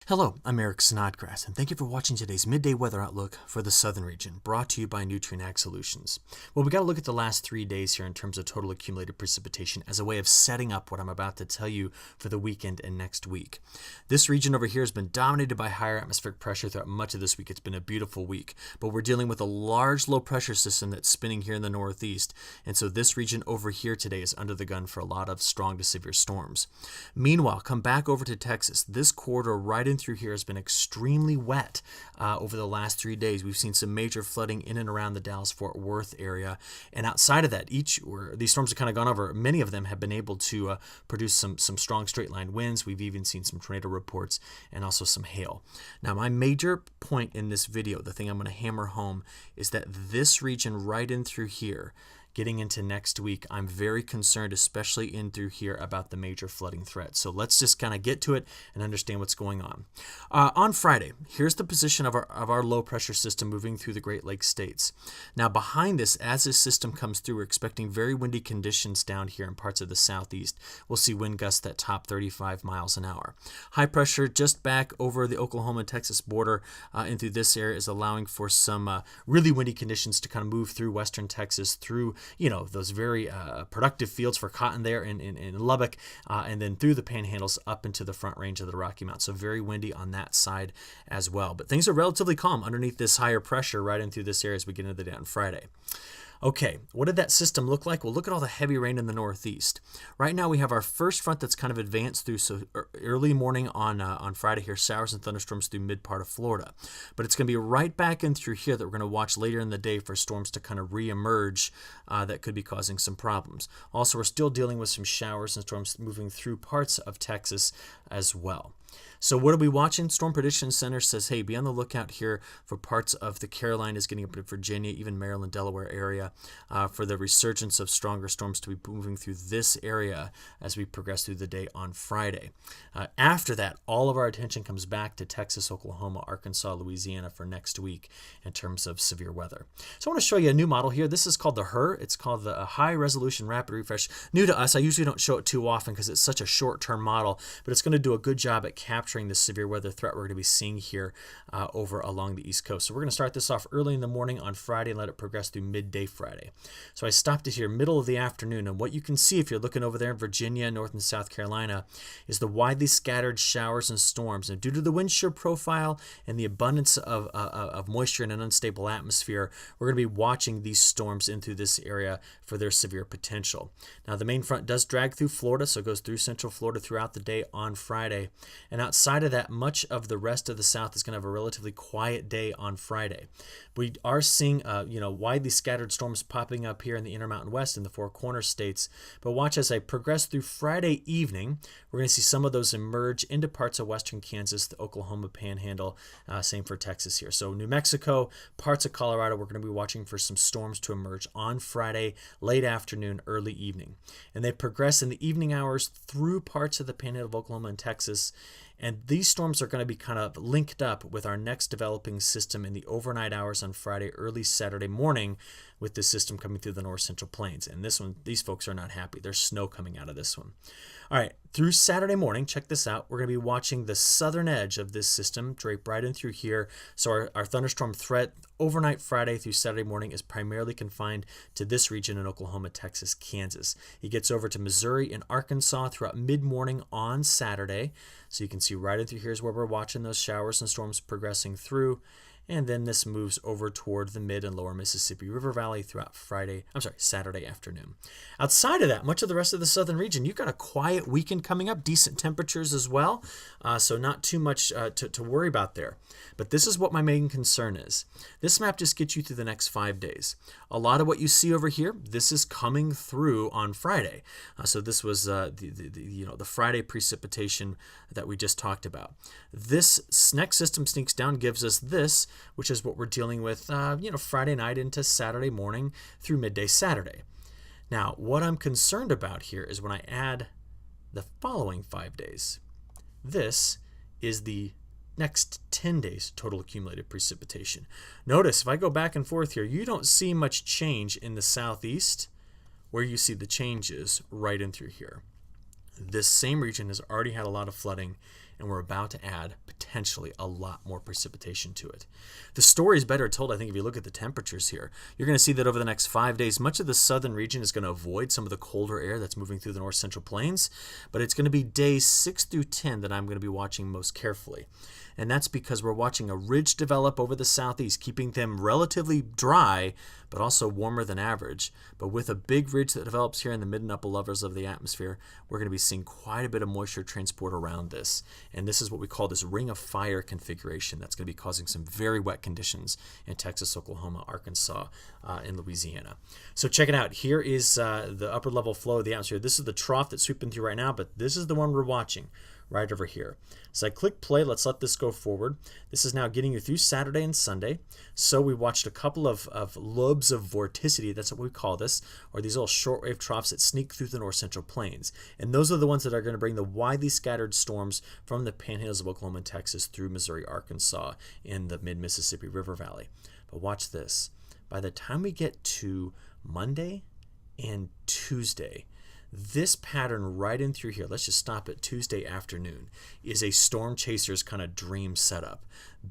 Hello, I'm Eric Snodgrass, and thank you for watching today's midday weather outlook for the southern region, brought to you by Nutrien Ag Solutions. Well, we got to look at the last 3 days here in terms of total accumulated precipitation as a way of setting up what I'm about to tell you for the weekend and next week. This region over here has been dominated by higher atmospheric pressure throughout much of this week. It's been a beautiful week, but we're dealing with a large low pressure system that's spinning here in the northeast, and so this region over here today is under the gun for a lot of strong to severe storms. Meanwhile, come back over to Texas. This corridor right in through here has been extremely wet over the last 3 days. We've seen some major flooding in and around the Dallas-Fort Worth area, and outside of that, these storms have kind of gone over. Many of them have been able to produce some strong straight line winds. We've even seen some tornado reports and also some hail. Now, my major point in this video, the thing I'm going to hammer home, is that this region right in through here, getting into next week, I'm very concerned, especially in through here, about the major flooding threat. So let's just kind of get to it and understand what's going on. On Friday, here's the position of our low pressure system moving through the Great Lakes states. Now behind this, as this system comes through, we're expecting very windy conditions down here in parts of the southeast. We'll see wind gusts that top 35 miles an hour. High pressure just back over the Oklahoma-Texas border and through this area is allowing for some really windy conditions to kind of move through western Texas, through those very productive fields for cotton there in Lubbock, and then through the panhandles up into the front range of the Rocky Mountains. So very windy on that side as well. But things are relatively calm underneath this higher pressure right in through this area as we get into the day on Friday. Okay, what did that system look like? Well, look at all the heavy rain in the northeast. Right now we have our first front that's kind of advanced through, so early morning on Friday here, showers and thunderstorms through mid part of Florida. But it's going to be right back in through here that we're going to watch later in the day for storms to kind of re-emerge that could be causing some problems. Also, we're still dealing with some showers and storms moving through parts of Texas as well. So what are we watching? Storm Prediction Center says, hey, be on the lookout here for parts of the Carolinas getting up to Virginia, even Maryland, Delaware area, for the resurgence of stronger storms to be moving through this area as we progress through the day on Friday. After that, all of our attention comes back to Texas, Oklahoma, Arkansas, Louisiana for next week in terms of severe weather. So I want to show you a new model here. This is called the HRRR. It's called the High Resolution Rapid Refresh. New to us. I usually don't show it too often because it's such a short-term model, but it's going to do a good job at capturing the severe weather threat we're going to be seeing here over along the East Coast. So we're going to start this off early in the morning on Friday and let it progress through midday Friday. So I stopped it here middle of the afternoon, and what you can see if you're looking over there in Virginia, North and South Carolina, is the widely scattered showers and storms. And due to the wind shear profile and the abundance of moisture in an unstable atmosphere, we're going to be watching these storms in through this area for their severe potential. Now the main front does drag through Florida, so it goes through central Florida throughout the day on Friday. And outside of that, much of the rest of the South is going to have a relatively quiet day on Friday. We are seeing, widely scattered storms popping up here in the Intermountain West in the Four Corners states. But watch as I progress through Friday evening, we're going to see some of those emerge into parts of western Kansas, the Oklahoma Panhandle, same for Texas here. So New Mexico, parts of Colorado, we're going to be watching for some storms to emerge on Friday, late afternoon, early evening. And they progress in the evening hours through parts of the Panhandle of Oklahoma and Texas. And these storms are going to be kind of linked up with our next developing system in the overnight hours on Friday, early Saturday morning, with this system coming through the north central plains. And this one, these folks are not happy. There's snow coming out of this one. All right, through Saturday morning, check this out. We're going to be watching the southern edge of this system drape right in through here. So our thunderstorm threat overnight Friday through Saturday morning is primarily confined to this region in Oklahoma, Texas, Kansas. He gets over to Missouri and Arkansas throughout mid-morning on Saturday. So you can see right in through here is where we're watching those showers and storms progressing through. And then this moves over toward the mid and lower Mississippi River Valley throughout Saturday afternoon. Outside of that, much of the rest of the southern region, you've got a quiet weekend coming up, decent temperatures as well, so not too much to worry about there. But this is what my main concern is. This map just gets you through the next 5 days. A lot of what you see over here, this is coming through on Friday. So this was the Friday precipitation that we just talked about. This next system sneaks down, gives us this, which is what we're dealing with, Friday night into Saturday morning through midday Saturday. Now, what I'm concerned about here is when I add the following 5 days. This is the next 10 days total accumulated precipitation. Notice if I go back and forth here, you don't see much change in the southeast where you see the changes right in through here. This same region has already had a lot of flooding and we're about to add potentially a lot more precipitation to it. The story is better told, I think, if you look at the temperatures here. You're going to see that over the next 5 days, much of the southern region is going to avoid some of the colder air that's moving through the north central plains, but it's going to be days 6 through 10 that I'm going to be watching most carefully. And that's because we're watching a ridge develop over the southeast, keeping them relatively dry, but also warmer than average. But with a big ridge that develops here in the mid and upper levels of the atmosphere, we're going to be seeing quite a bit of moisture transport around this. And this is what we call this ring of fire configuration that's going to be causing some very wet conditions in Texas, Oklahoma, Arkansas, and Louisiana. So check it out. Here is the upper level flow of the atmosphere. This is the trough that's sweeping through right now, but this is the one we're watching right over here. So I click play. Let's let this go forward. This is now getting you through Saturday and Sunday. So we watched a couple of lobes of vorticity. That's what we call this, or these little shortwave troughs that sneak through the north central plains. And those are the ones that are going to bring the widely scattered storms from the panhandles of Oklahoma and Texas through Missouri, Arkansas, in the mid-Mississippi River Valley. But watch this. By the time we get to Monday and Tuesday, this pattern right in through here, let's just stop at Tuesday afternoon, is a storm chaser's kind of dream setup.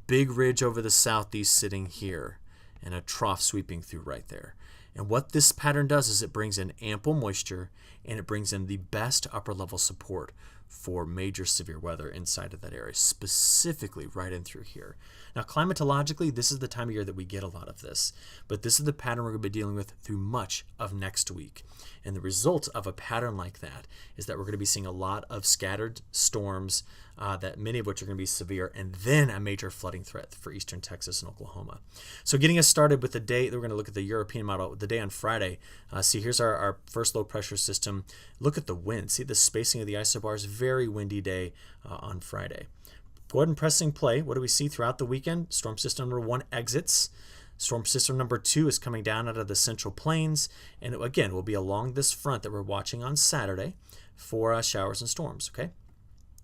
Big ridge over the southeast sitting here and a trough sweeping through right there. And what this pattern does is it brings in ample moisture and it brings in the best upper level support for major severe weather inside of that area, specifically right in through here. Now, climatologically, this is the time of year that we get a lot of this, but this is the pattern we're going to be dealing with through much of next week. And the result of a pattern like that is that we're going to be seeing a lot of scattered storms, that many of which are going to be severe, and then a major flooding threat for eastern Texas and Oklahoma. So getting us started with the day, we're going to look at the European model, the day on Friday. See, here's our first low pressure system. Look at the wind. See the spacing of the isobars, very windy day on Friday. Go ahead and pressing play. What do we see throughout the weekend? Storm system number 1 exits. Storm system number 2 is coming down out of the central plains, and again, will be along this front that we're watching on Saturday for showers and storms, okay?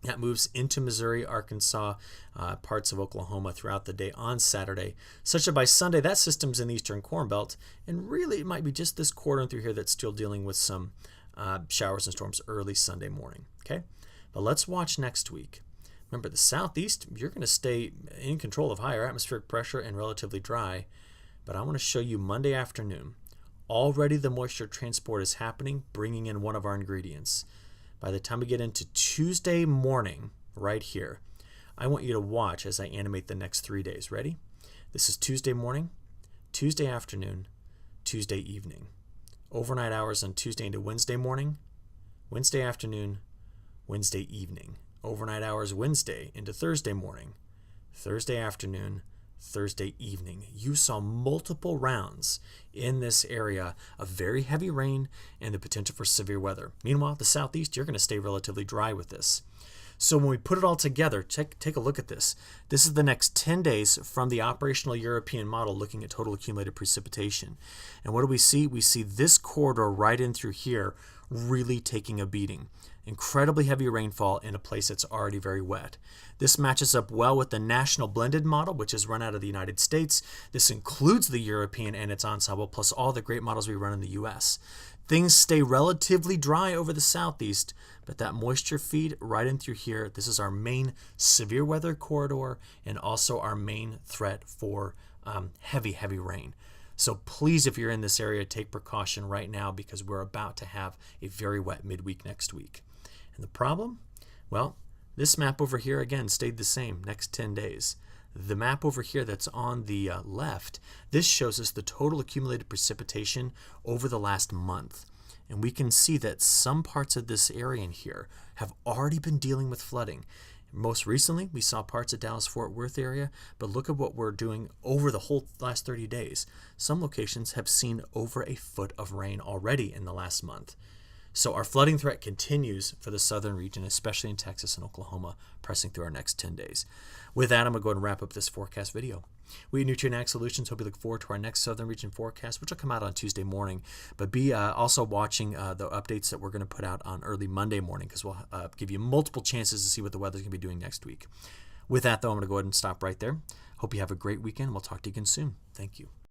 That moves into Missouri, Arkansas, parts of Oklahoma throughout the day on Saturday, such that by Sunday, that system's in the eastern Corn Belt, and really it might be just this quarter through here that's still dealing with some showers and storms early Sunday morning, okay? But let's watch next week. Remember, the southeast, you're going to stay in control of higher atmospheric pressure and relatively dry, but I want to show you Monday afternoon. Already the moisture transport is happening, bringing in one of our ingredients. By the time we get into Tuesday morning, right here, I want you to watch as I animate the next 3 days. Ready? This is Tuesday morning, Tuesday afternoon, Tuesday evening. Overnight hours on Tuesday into Wednesday morning, Wednesday afternoon, Wednesday evening. Overnight hours Wednesday into Thursday morning, Thursday afternoon, Thursday evening. You saw multiple rounds in this area of very heavy rain and the potential for severe weather. Meanwhile, the southeast, you're going to stay relatively dry with this. So when we put it all together, take a look at this. This is the next 10 days from the operational European model looking at total accumulated precipitation. And what do we see? We see this corridor right in through here really taking a beating. Incredibly heavy rainfall in a place that's already very wet. This matches up well with the national blended model, which is run out of the United States. This includes the European and its ensemble, plus all the great models we run in the U.S. Things stay relatively dry over the southeast, but that moisture feed right in through here, this is our main severe weather corridor and also our main threat for heavy rain. So please, if you're in this area, take precaution right now because we're about to have a very wet midweek next week. And the problem? Well, this map over here, again, stayed the same next 10 days. The map over here that's on the left, this shows us the total accumulated precipitation over the last month. And we can see that some parts of this area in here have already been dealing with flooding. Most recently, we saw parts of Dallas-Fort Worth area, but look at what we're doing over the whole last 30 days. Some locations have seen over a foot of rain already in the last month. So our flooding threat continues for the southern region, especially in Texas and Oklahoma, pressing through our next 10 days. With that, I'm going to go ahead and wrap up this forecast video. We at Nutrien Ag Solutions hope you look forward to our next southern region forecast, which will come out on Tuesday morning. But be also watching the updates that we're going to put out on early Monday morning because we'll give you multiple chances to see what the weather's going to be doing next week. With that, though, I'm going to go ahead and stop right there. Hope you have a great weekend. We'll talk to you again soon. Thank you.